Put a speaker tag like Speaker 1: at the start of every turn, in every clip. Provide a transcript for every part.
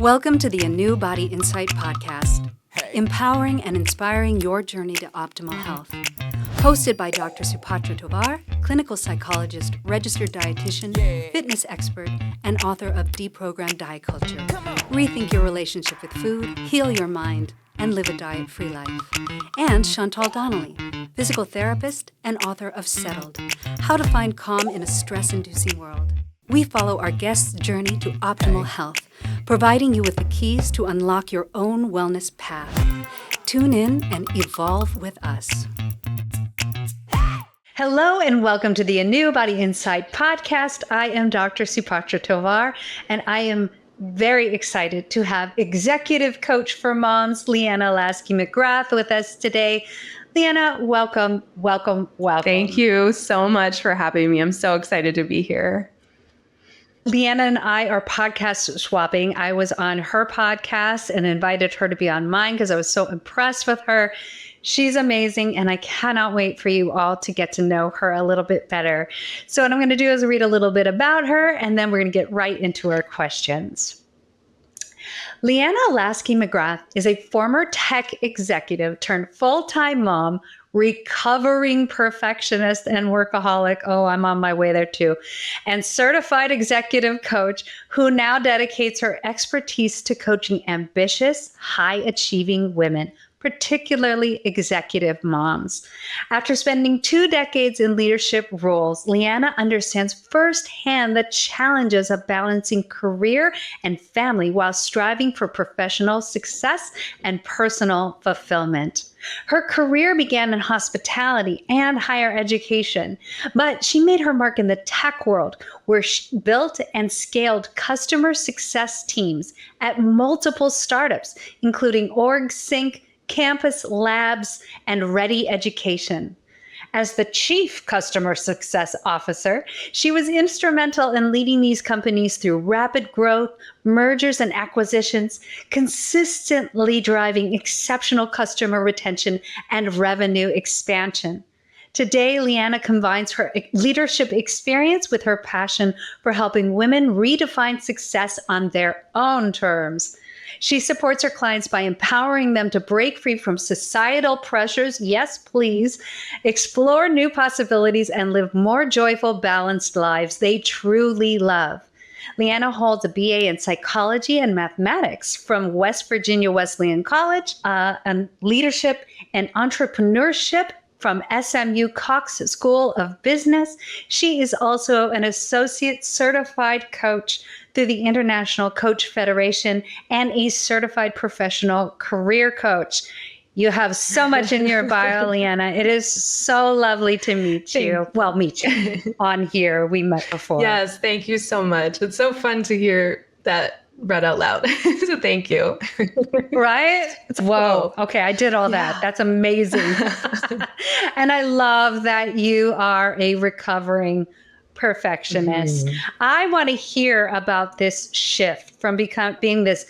Speaker 1: Welcome to the ANEW Body Insight Podcast, empowering and inspiring your journey to optimal health. Hosted by Dr. Supatra Tovar, clinical psychologist, registered dietitian, fitness expert, and author of Deprogrammed Diet Culture. Rethink your relationship with food, heal your mind, and live a diet-free life. And Chantal Donnelly, physical therapist and author of Settled, How to Find Calm in a Stress-Inducing World. We follow our guests' journey to optimal health, providing you with the keys to unlock your own wellness path. Tune in and evolve with us. Hello and welcome to the ANEW Body Insight Podcast. I am Dr. Supatra Tovar, and I am very excited to have executive coach for moms, Leanna Lasky McGrath, with us today. Leanna, welcome.
Speaker 2: Thank you so much for having me. I'm so excited to be here.
Speaker 1: Leanna and I are podcast swapping. I was on her podcast and invited her to be on mine because I was so impressed with her. She's amazing, and I cannot wait for you all to get to know her a little bit better. So what I'm going to do is read a little bit about her, and then we're going to get right into our questions. Leanna Lasky McGrath is a former tech executive turned full-time mom, recovering perfectionist and workaholic. Oh, I'm on my way there too. And certified executive coach who now dedicates her expertise to coaching ambitious, high-achieving women, particularly executive moms. After spending 2 decades in leadership roles, Leanna understands firsthand the challenges of balancing career and family while striving for professional success and personal fulfillment. Her career began in hospitality and higher education, but she made her mark in the tech world, where she built and scaled customer success teams at multiple startups, including OrgSync, Campus Labs, and Ready Education. As the Chief Customer Success Officer, she was instrumental in leading these companies through rapid growth, mergers and acquisitions, consistently driving exceptional customer retention and revenue expansion. Today, Leanna combines her leadership experience with her passion for helping women redefine success on their own terms. She supports her clients by empowering them to break free from societal pressures, yes, please, explore new possibilities, and live more joyful, balanced lives they truly love. Leanna holds a BA in psychology and mathematics from West Virginia Wesleyan College, and leadership and entrepreneurship from SMU Cox School of Business. She is also an associate certified coach through the International Coach Federation and a certified professional career coach. You have so much in your bio, Leanna. It is so lovely to meet you. Well, meet you on here. We met before.
Speaker 2: Yes, thank you so much. It's so fun to hear that read out loud. So thank you.
Speaker 1: Right? Whoa. Okay, I did all that. That's amazing. And I love that you are a recovering perfectionist. I want to hear about this shift from being this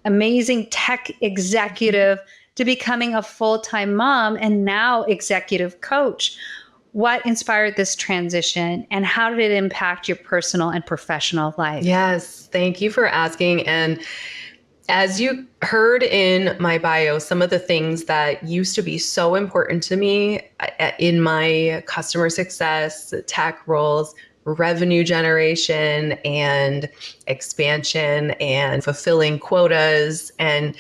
Speaker 1: amazing tech executive to becoming a full-time mom and now executive coach. What inspired this transition, and how did it impact your personal and professional life?
Speaker 2: Yes, thank you for asking. And as you heard in my bio, some of the things that used to be so important to me in my customer success, tech roles, revenue generation and expansion and fulfilling quotas and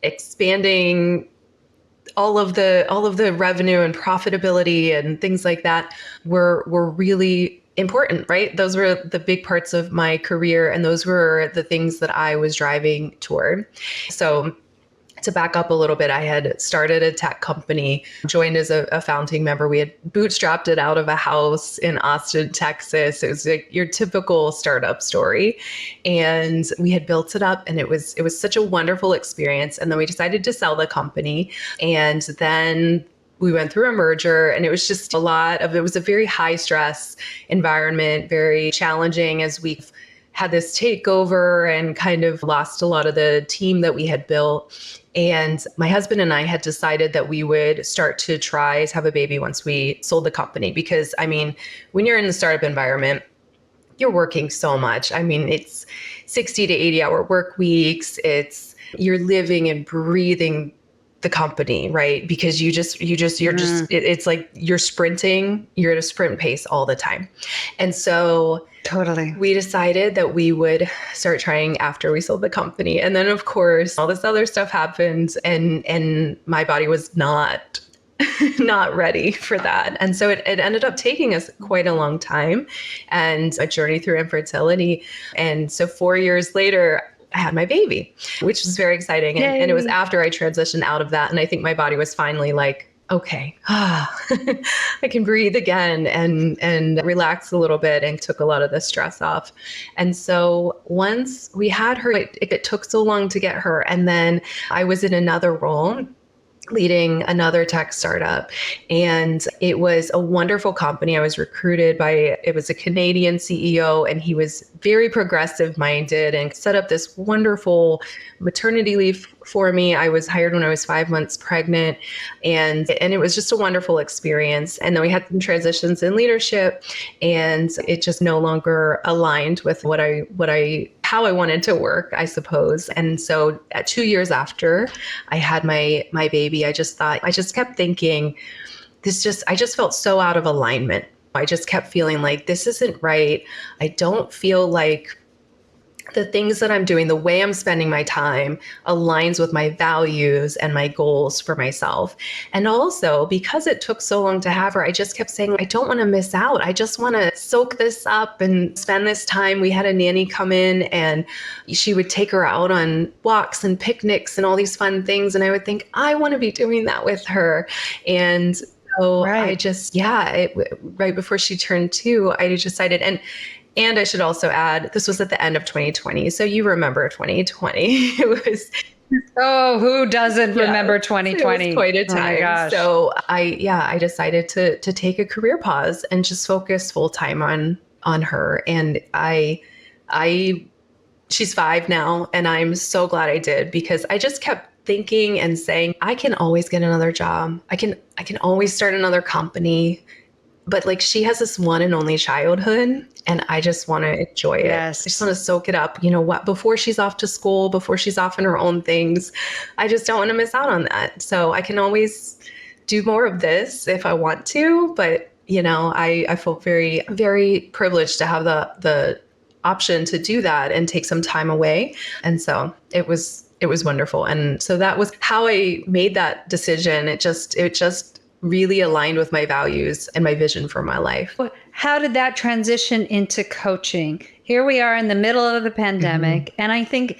Speaker 2: expanding all of the revenue and profitability and things like that were really important, right? Those were the big parts of my career, and those were the things that I was driving toward. So to back up a little bit, I had started a tech company, joined as a founding member. We had bootstrapped it out of a house in Austin, Texas. It was like your typical startup story. And we had built it up, and it was such a wonderful experience. And then we decided to sell the company. And then we went through a merger, and it was just it was a very high stress environment, very challenging as we had this takeover and kind of lost a lot of the team that we had built. And my husband and I had decided that we would start to try to have a baby once we sold the company. Because, I mean, when you're in the startup environment, you're working so much. I mean, it's 60 to 80 hour work weeks. You're living and breathing the company, right? Because it's like you're sprinting, you're at a sprint pace all the time. And so
Speaker 1: totally,
Speaker 2: we decided that we would start trying after we sold the company. And then of course, all this other stuff happened and my body was not ready for that. And so it ended up taking us quite a long time and a journey through infertility. And so 4 years later, I had my baby, which was very exciting. And it was after I transitioned out of that. And I think my body was finally like, okay, I can breathe again and relax a little bit, and took a lot of the stress off. And so once we had her, it took so long to get her. And then I was in another role leading another tech startup. And it was a wonderful company. I was recruited by, it was a Canadian CEO, and he was very progressive minded and set up this wonderful maternity leave for me. I was hired when I was 5 months pregnant, and it was just a wonderful experience. And then we had some transitions in leadership, and it just no longer aligned with how I wanted to work, I suppose. And so at 2 years after I had my baby, I just kept thinking, I just felt so out of alignment. I just kept feeling like this isn't right. I don't feel like the things that I'm doing, the way I'm spending my time aligns with my values and my goals for myself. And also because it took so long to have her, I just kept saying, I don't want to miss out. I just want to soak this up and spend this time. We had a nanny come in and she would take her out on walks and picnics and all these fun things. And I would think, I want to be doing that with her. And so I just, right before she turned 2, I decided, and I should also add, this was at the end of 2020. So you remember 2020. It was,
Speaker 1: oh, who doesn't remember 2020?
Speaker 2: It was quite a time.
Speaker 1: Oh my gosh.
Speaker 2: So I decided to take a career pause and just focus full time on her. And she's 5 now, and I'm so glad I did, because I just kept thinking and saying, I can always get another job. I can always start another company. But like, she has this one and only childhood, and I just want to enjoy it.
Speaker 1: Yes.
Speaker 2: I just want to soak it up. You know what? Before she's off to school, before she's off in her own things, I just don't want to miss out on that. So I can always do more of this if I want to. But, you know, I feel very, very privileged to have the option to do that and take some time away. And so it was wonderful. And so that was how I made that decision. It just really aligned with my values and my vision for my life.
Speaker 1: How did that transition into coaching? Here we are in the middle of the pandemic. And I think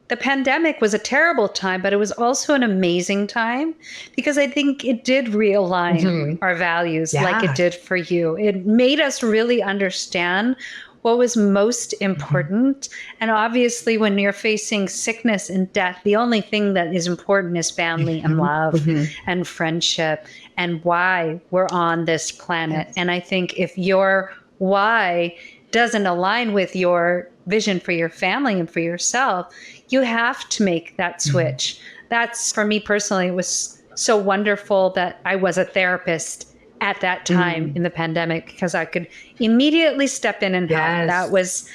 Speaker 1: the pandemic was a terrible time, but it was also an amazing time, because I think it did realign our values like it did for you. It made us really understand what was most important. And obviously, when you're facing sickness and death, the only thing that is important is family and love and friendship and why we're on this planet. And I think if your why doesn't align with your vision for your family and for yourself, you have to make that switch. That's, for me personally, it was so wonderful that I was a therapist at that time in the pandemic, because I could immediately step in and help. That was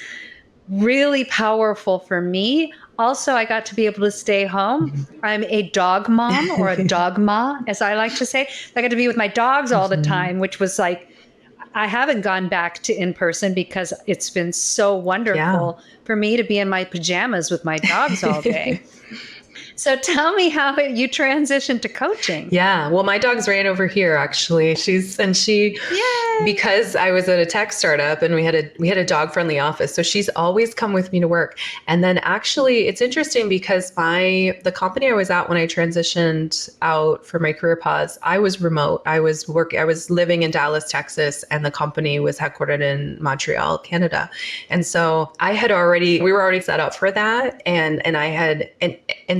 Speaker 1: really powerful for me. Also, I got to be able to stay home. I'm a dog mom, or a dog ma, as I like to say. I got to be with my dogs all the time, which was like, I haven't gone back to in person, because it's been so wonderful for me to be in my pajamas with my dogs all day. So tell me how you transitioned to coaching.
Speaker 2: Yeah. Well, my dog's right over here, actually. Because I was at a tech startup and we had a dog friendly office. So she's always come with me to work. And then actually it's interesting, because the company I was at when I transitioned out for my career pause, I was remote. I was living in Dallas, Texas, and the company was headquartered in Montreal, Canada. And so we were already set up for that. And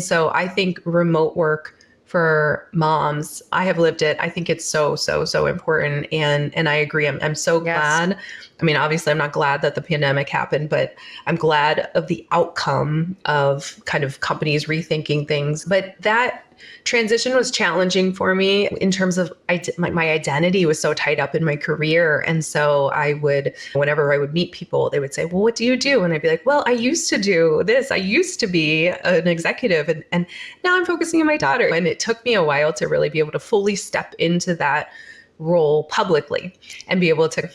Speaker 2: so I think remote work for moms, I have lived it. I think it's so, so, so important. And I agree. I'm so glad I mean, obviously I'm not glad that the pandemic happened, but I'm glad of the outcome of kind of companies rethinking things. But that transition was challenging for me in terms of my identity was so tied up in my career. And so whenever I would meet people, they would say, well, what do you do? And I'd be like, well, I used to do this. I used to be an executive and now I'm focusing on my daughter. And it took me a while to really be able to fully step into that role publicly and be able to,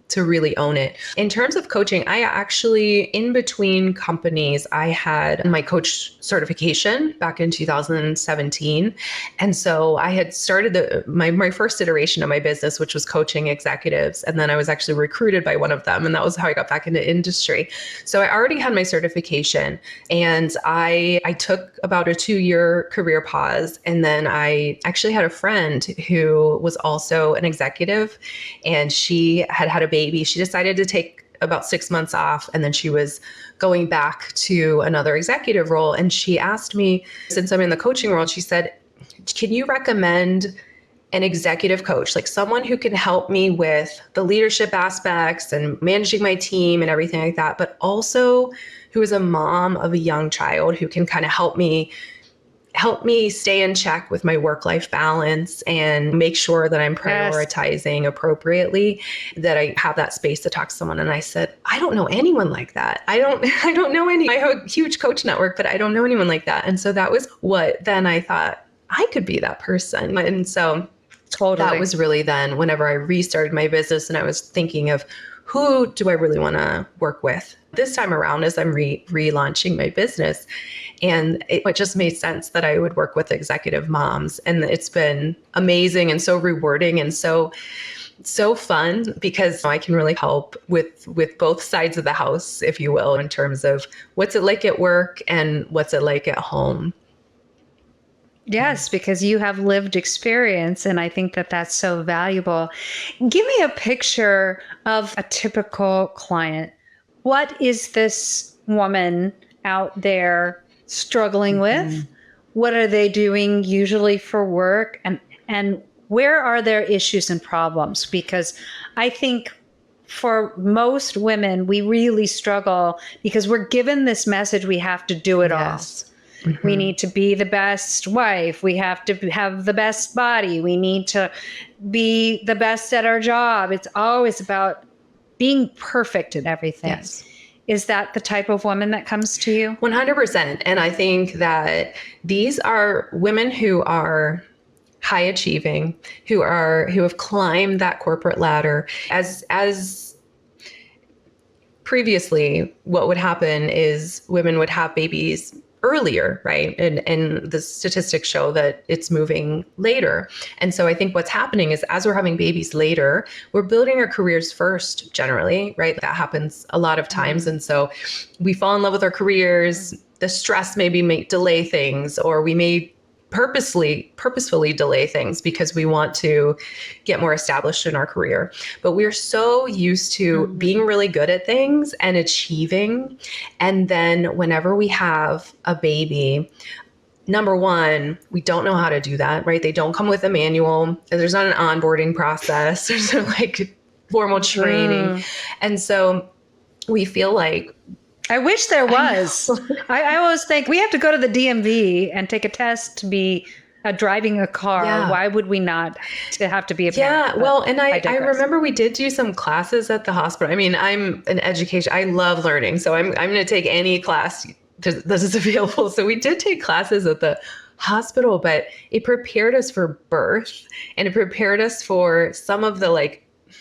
Speaker 2: to really own it. In terms of coaching, I actually, in between companies, I had my coach certification back in 2017. And so I had started my first iteration of my business, which was coaching executives. And then I was actually recruited by one of them. And that was how I got back into industry. So I already had my certification and I took about a 2-year career pause. And then I actually had a friend who was also an executive and she had a baby. She decided to take about 6 months off and then she was going back to another executive role. And she asked me, since I'm in the coaching world, she said, can you recommend an executive coach, like someone who can help me with the leadership aspects and managing my team and everything like that, but also who is a mom of a young child who can kind of help me stay in check with my work-life balance and make sure that I'm prioritizing appropriately, that I have that space to talk to someone. And I said, I don't know anyone like that. I don't know any. I have a huge coach network, but I don't know anyone like that. And so that was then I thought I could be that person. And so that was really then whenever I restarted my business and I was thinking of who do I really want to work with this time around as I'm relaunching my business. And it just made sense that I would work with executive moms. And it's been amazing and so rewarding and so fun because I can really help with both sides of the house, if you will, in terms of what's it like at work and what's it like at home.
Speaker 1: Yes, because you have lived experience. And I think that that's so valuable. Give me a picture of a typical client. What is this woman out there struggling with? What are they doing usually for work? And where are their issues and problems? Because I think for most women, we really struggle because we're given this message, we have to do it all. Mm-hmm. We need to be the best wife. We have to have the best body. We need to be the best at our job. It's always about being perfect at everything.
Speaker 2: Yes.
Speaker 1: Is that the type of woman that comes to you?
Speaker 2: 100%. And I think that these are women who are high achieving, who have climbed that corporate ladder. As previously, what would happen is women would have babies earlier, right? And the statistics show that it's moving later. And so I think what's happening is as we're having babies later, we're building our careers first generally, right? That happens a lot of times. And so we fall in love with our careers. The stress maybe may delay things, or we may purposefully delay things because we want to get more established in our career. But we're so used to being really good at things and achieving. And then whenever we have a baby, number one, we don't know how to do that, right? They don't come with a manual. There's not an onboarding process. There's no like formal training. And so we feel like,
Speaker 1: I wish there was. I always think we have to go to the DMV and take a test to be driving a car. Yeah. Why would we not have to be a parent?
Speaker 2: Yeah, well, and I remember we did do some classes at the hospital. I mean, I'm an education. I love learning. So I'm going to take any class that is available. So we did take classes at the hospital, but it prepared us for birth and it prepared us for some of the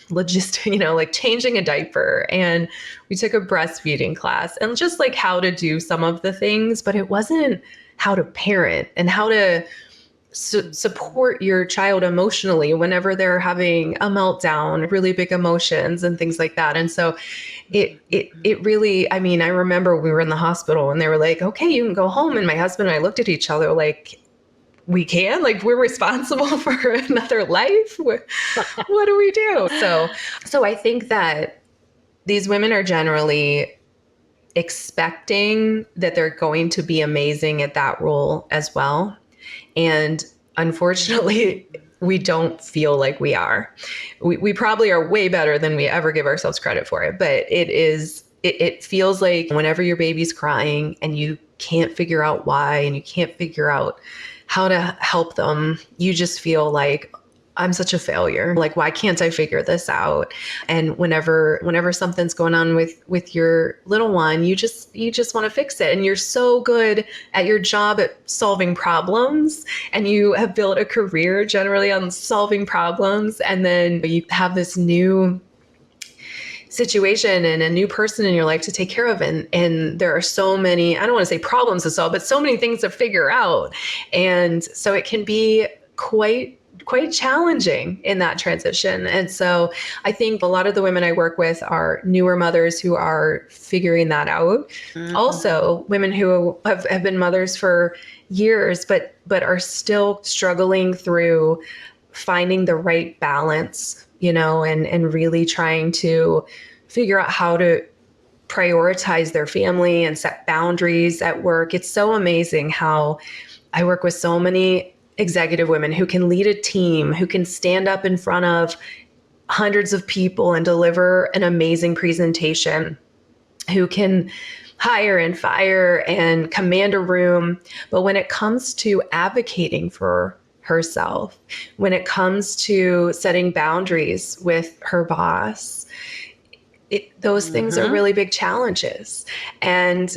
Speaker 2: logistic, like changing a diaper, and we took a breastfeeding class and just like how to do some of the things, but it wasn't how to parent and how to support your child emotionally whenever they're having a meltdown, really big emotions and things like that. And so it really, I mean, I remember we were in the hospital and they were like, okay, you can go home. And my husband and I looked at each other like, we can, we're responsible for another life. What do we do? So I think that these women are generally expecting that they're going to be amazing at that role as well. And unfortunately, we don't feel like we are. We probably are way better than we ever give ourselves credit for it. But it feels like whenever your baby's crying and you can't figure out why and you can't figure out how to help them, you just feel like, I'm such a failure. Like, why can't I figure this out? And whenever something's going on with your little one, you just want to fix it. And you're so good at your job at solving problems, and you have built a career generally on solving problems. And then you have this new situation and a new person in your life to take care of. And there are so many, I don't want to say problems to solve, but so many things to figure out. And so it can be quite challenging in that transition. And so I think a lot of the women I work with are newer mothers who are figuring that out. Mm-hmm. Also, women who have been mothers for years, but are still struggling through finding the right balance, and really trying to figure out how to prioritize their family and set boundaries at work. It's so amazing how I work with so many executive women who can lead a team, who can stand up in front of hundreds of people and deliver an amazing presentation, who can hire and fire and command a room. But when it comes to advocating for herself, when it comes to setting boundaries with her boss, those things are really big challenges. And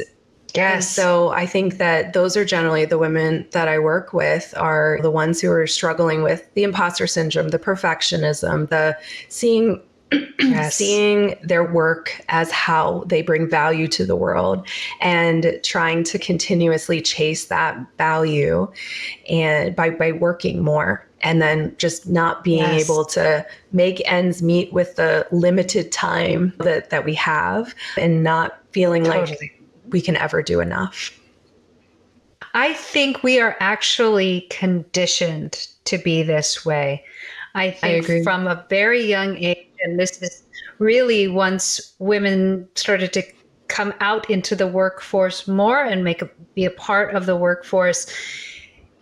Speaker 2: yes. So I think that those are generally the women that I work with are the ones who are struggling with the imposter syndrome, the perfectionism, the seeing their work as how they bring value to the world and trying to continuously chase that value and by working more. And then just not being able to make ends meet with the limited time that we have and not feeling like we can ever do enough.
Speaker 1: I think we are actually conditioned to be this way. I think from a very young age, and this is really once women started to come out into the workforce more and be a part of the workforce,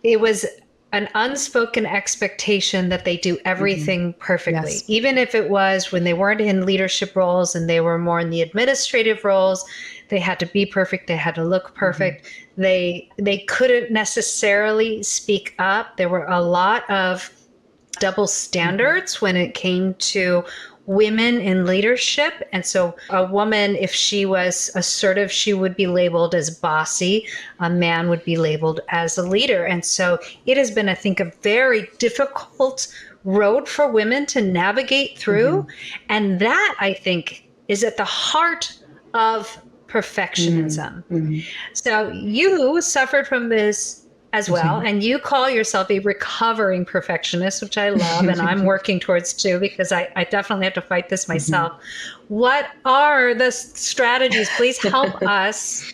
Speaker 1: it was an unspoken expectation that they do everything perfectly. Yes. Even if it was when they weren't in leadership roles and they were more in the administrative roles, they had to be perfect. They had to look perfect. They couldn't necessarily speak up. There were a lot of double standards when it came to women in leadership. And so a woman, if she was assertive, she would be labeled as bossy. A man would be labeled as a leader. And so it has been, I think, a very difficult road for women to navigate through. And that, I think, is at the heart of perfectionism. So you suffered from this as well. And you call yourself a recovering perfectionist, which I love, and I'm working towards too, because I definitely have to fight this myself. What are the strategies? Please help us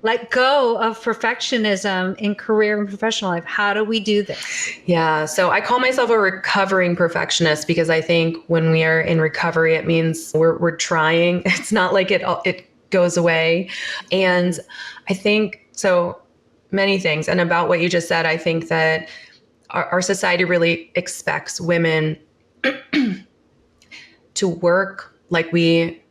Speaker 1: let go of perfectionism in career and professional life. How do we do this?
Speaker 2: Yeah. So I call myself a recovering perfectionist because I think when we are in recovery, it means we're trying. It's not like it goes away. And I think so many things. And about what you just said, I think that our society really expects women to work like we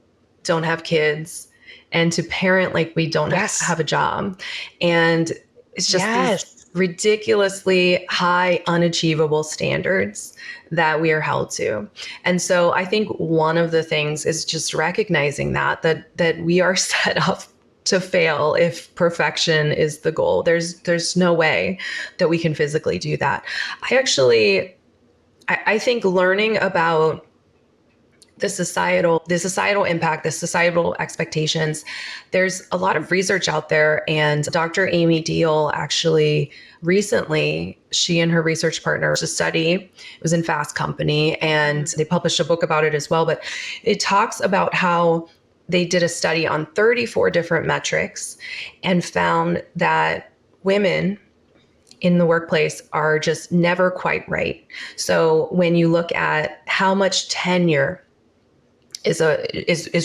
Speaker 2: don't have kids and to parent like we don't have a job. And it's just these ridiculously high, unachievable standards that we are held to. And so I think one of the things is just recognizing that we are set up to fail if perfection is the goal. There's no way that we can physically do that. I think learning about the societal impact, the societal expectations, there's a lot of research out there. And Dr. Amy Deal actually recently, she and her research partner, a study, it was in Fast Company, and they published a book about it as well. But it talks about how they did a study on 34 different metrics and found that women in the workplace are just never quite right. So when you look at how much tenure is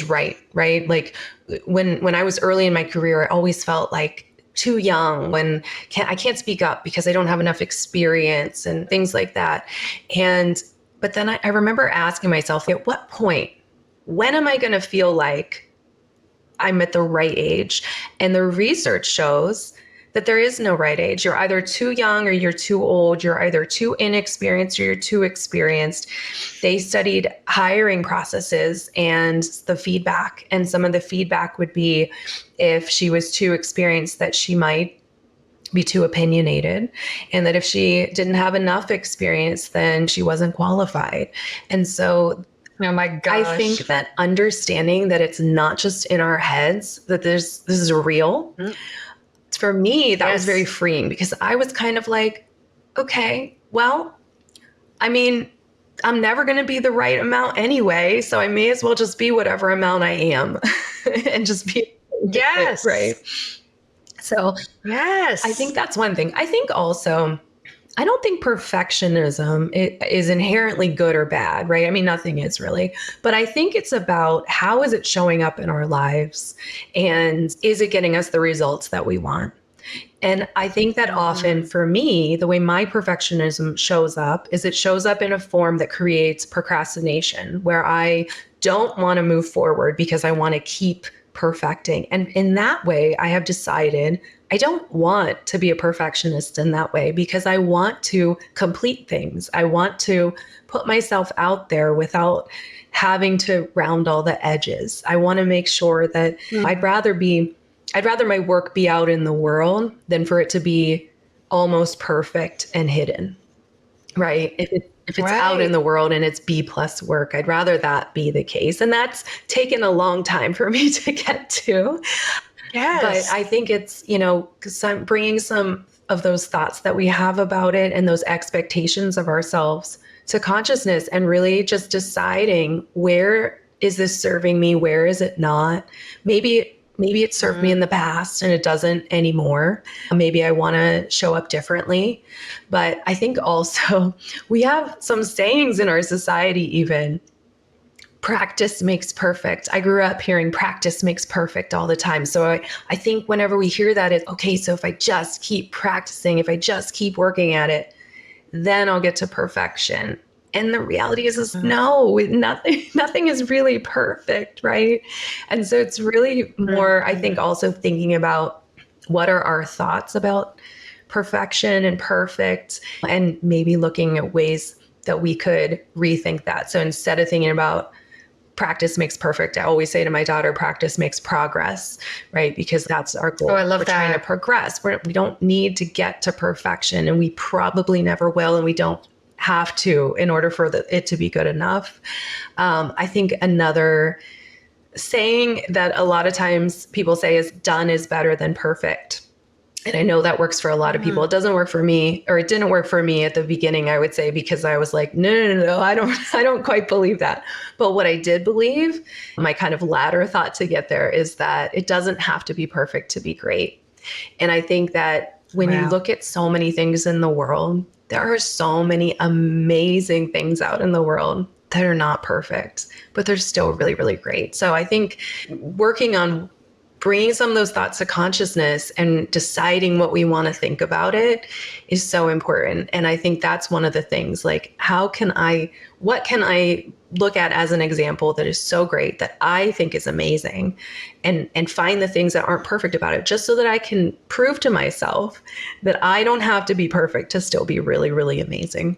Speaker 2: right? Like when I was early in my career, I always felt like too young, when I can't speak up because I don't have enough experience and things like that. But then I remember asking myself, at what point, when am I going to feel like I'm at the right age? And the research shows that there is no right age. You're either too young or you're too old. You're either too inexperienced or you're too experienced. They studied hiring processes and the feedback. And some of the feedback would be, if she was too experienced, that she might be too opinionated, and that if she didn't have enough experience, then she wasn't qualified. And so
Speaker 1: oh my gosh,
Speaker 2: I think that understanding that it's not just in our heads, that this is real. Mm-hmm. For me, that was very freeing, because I was kind of like, okay, well, I mean, I'm never going to be the right amount anyway, so I may as well just be whatever amount I am and just be right. So
Speaker 1: yes,
Speaker 2: I think that's one thing. I think also, I don't think perfectionism is inherently good or bad, right? I mean, nothing is really, but I think it's about how is it showing up in our lives, and is it getting us the results that we want? And I think that often for me, the way my perfectionism shows up is it shows up in a form that creates procrastination, where I don't want to move forward because I want to keep perfecting. And in that way, I have decided I don't want to be a perfectionist in that way, because I want to complete things. I want to put myself out there without having to round all the edges. I want to make sure that I'd rather my work be out in the world than for it to be almost perfect and hidden, right? If it's out in the world and it's B+ work, I'd rather that be the case. And that's taken a long time for me to get to.
Speaker 1: Yes.
Speaker 2: But I think it's, because I'm bringing some of those thoughts that we have about it and those expectations of ourselves to consciousness, and really just deciding, where is this serving me? Where is it not? Maybe it served me in the past and it doesn't anymore. Maybe I want to show up differently. But I think also we have some sayings in our society, even. Practice makes perfect. I grew up hearing practice makes perfect all the time. So I think whenever we hear that, it's okay, so if I just keep practicing, if I just keep working at it, then I'll get to perfection. And the reality is no, nothing is really perfect, right? And so it's really more, I think, also thinking about what are our thoughts about perfection and perfect, and maybe looking at ways that we could rethink that. So instead of thinking about practice makes perfect, I always say to my daughter, practice makes progress, right? Because that's our goal.
Speaker 1: Oh, I love
Speaker 2: We're trying to progress. We don't need to get to perfection, and we probably never will, and we don't have to in order for it to be good enough. I think another saying that a lot of times people say is, done is better than perfect. And I know that works for a lot of people. It doesn't work for me, or it didn't work for me at the beginning, I would say, because I was like, no, I don't quite believe that. But what I did believe, my kind of latter thought to get there, is that it doesn't have to be perfect to be great. And I think that when you look at so many things in the world, there are so many amazing things out in the world that are not perfect, but they're still really, really great. So I think working on bringing some of those thoughts to consciousness and deciding what we want to think about it is so important. And I think that's one of the things, like, what can I look at as an example that is so great, that I think is amazing, and find the things that aren't perfect about it, just so that I can prove to myself that I don't have to be perfect to still be really, really amazing.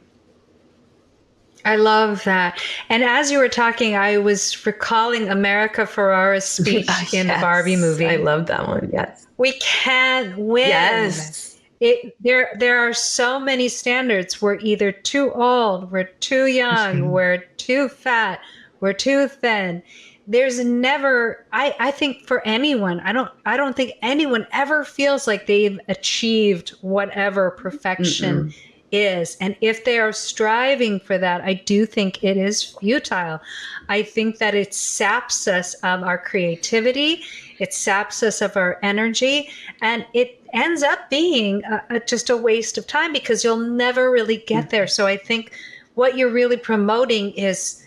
Speaker 1: I love that. And as you were talking, I was recalling America Ferrera's speech in the Barbie movie.
Speaker 2: I love that one. Yes.
Speaker 1: We can't win.
Speaker 2: Yes.
Speaker 1: There are so many standards. We're either too old, we're too young, we're too fat, we're too thin. There's never, I think for anyone, I don't think anyone ever feels like they've achieved whatever perfection is. And if they are striving for that, I do think it is futile. I think that it saps us of our creativity, it saps us of our energy, and it ends up being just a waste of time, because you'll never really get there. So I think what you're really promoting is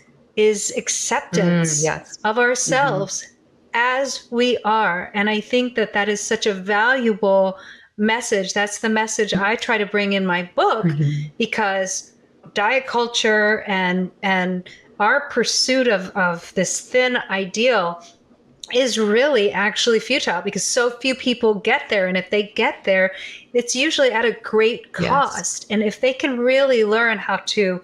Speaker 1: acceptance of ourselves as we are. And I think that that is such a valuable message. That's the message I try to bring in my book, because diet culture and our pursuit of this thin ideal is really actually futile, because so few people get there. And if they get there, it's usually at a great cost. Yes. And if they can really learn how to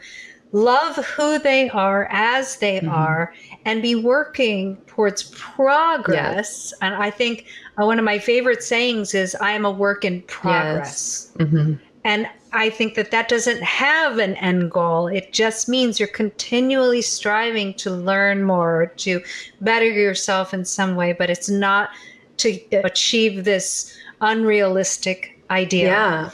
Speaker 1: love who they are as they are and be working towards progress. Yes. And I think one of my favorite sayings is, I am a work in progress. Yes. And I think that that doesn't have an end goal. It just means you're continually striving to learn more, to better yourself in some way, but it's not to achieve this unrealistic ideal. Yeah.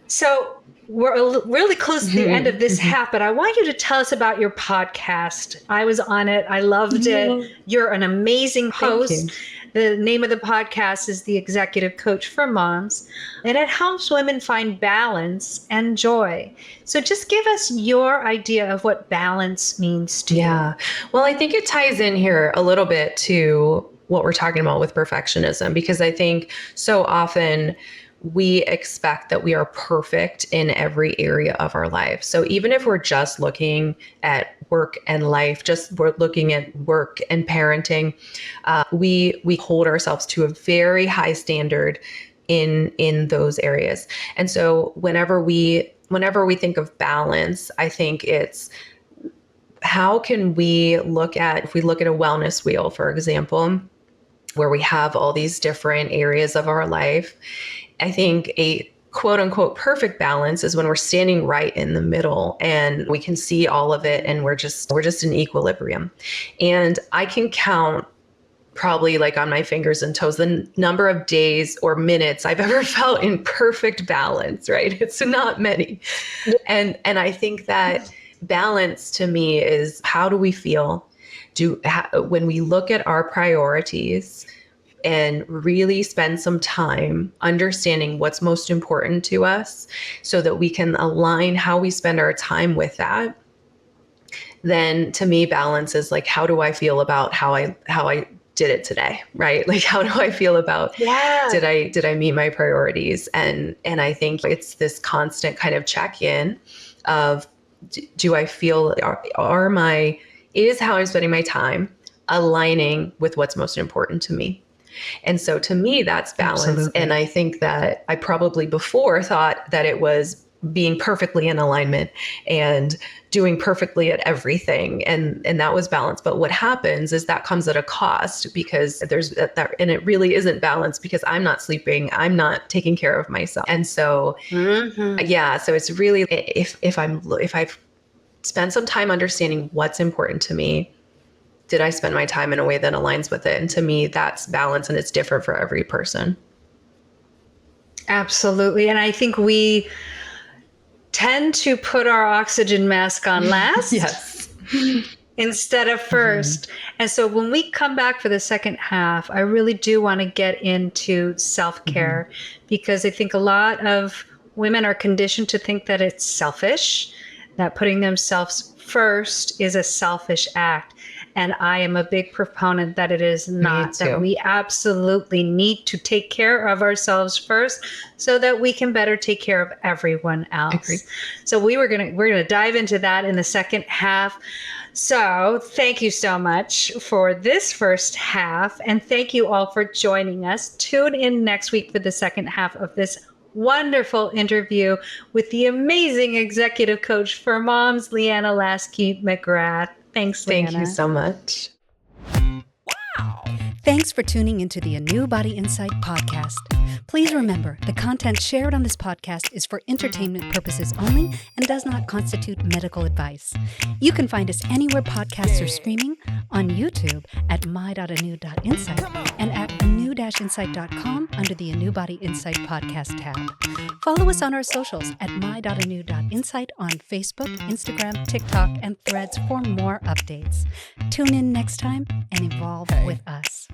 Speaker 1: So we're really close to the end of this half, but I want you to tell us about your podcast. I was on it. I loved it. You're an amazing host. The name of the podcast is The Executive Coach for Moms, and it helps women find balance and joy. So just give us your idea of what balance means to you.
Speaker 2: Yeah. Well, I think it ties in here a little bit to what we're talking about with perfectionism, because I think so often we expect that we are perfect in every area of our life. So even if we're just looking at work and life, we're looking at work and parenting, we hold ourselves to a very high standard in those areas. And so whenever we think of balance, I think it's, how can we look at, if we look at a wellness wheel, for example, where we have all these different areas of our life, I think a quote unquote perfect balance is when we're standing right in the middle and we can see all of it and we're just in equilibrium. And I can count probably like on my fingers and toes the number of days or minutes I've ever felt in perfect balance, right? It's not many. And I think that balance to me is, how do we feel when we look at our priorities and really spend some time understanding what's most important to us so that we can align how we spend our time with that. Then to me, balance is like, how do I feel about how I did it today, right? Like, how do I feel about, did I meet my priorities? And I think it's this constant kind of check-in of, do I feel, is how I'm spending my time aligning with what's most important to me? And so to me, that's balance. Absolutely. And I think that I probably before thought that it was being perfectly in alignment and doing perfectly at everything. And that was balance. But what happens is that comes at a cost, because there's that, and it really isn't balance, because I'm not sleeping, I'm not taking care of myself. And so, so it's really, if I've spent some time understanding what's important to me, did I spend my time in a way that aligns with it? And to me, that's balance, and it's different for every person.
Speaker 1: Absolutely. And I think we tend to put our oxygen mask on last.
Speaker 2: Yes.
Speaker 1: Instead of first. And so when we come back for the second half, I really do want to get into self-care, because I think a lot of women are conditioned to think that it's selfish, that putting themselves first is a selfish act. And I am a big proponent that it is not, that we absolutely need to take care of ourselves first so that we can better take care of everyone else. Agreed. So we're going to dive into that in the second half. So thank you so much for this first half. And thank you all for joining us. Tune in next week for the second half of this wonderful interview with the amazing executive coach for moms, Leanna Lasky McGrath. Thanks, Leanna.
Speaker 2: Thank you so much.
Speaker 3: Wow. Thanks for tuning into the ANEW Insight Podcast. Please remember, the content shared on this podcast is for entertainment purposes only and does not constitute medical advice. You can find us anywhere podcasts are streaming, on YouTube at my.anew.insight and at anew-insight.com under the ANEW Insight Podcast tab. Follow us on our socials at my.anew.insight on Facebook, Instagram, TikTok, and Threads for more updates. Tune in next time and evolve with us.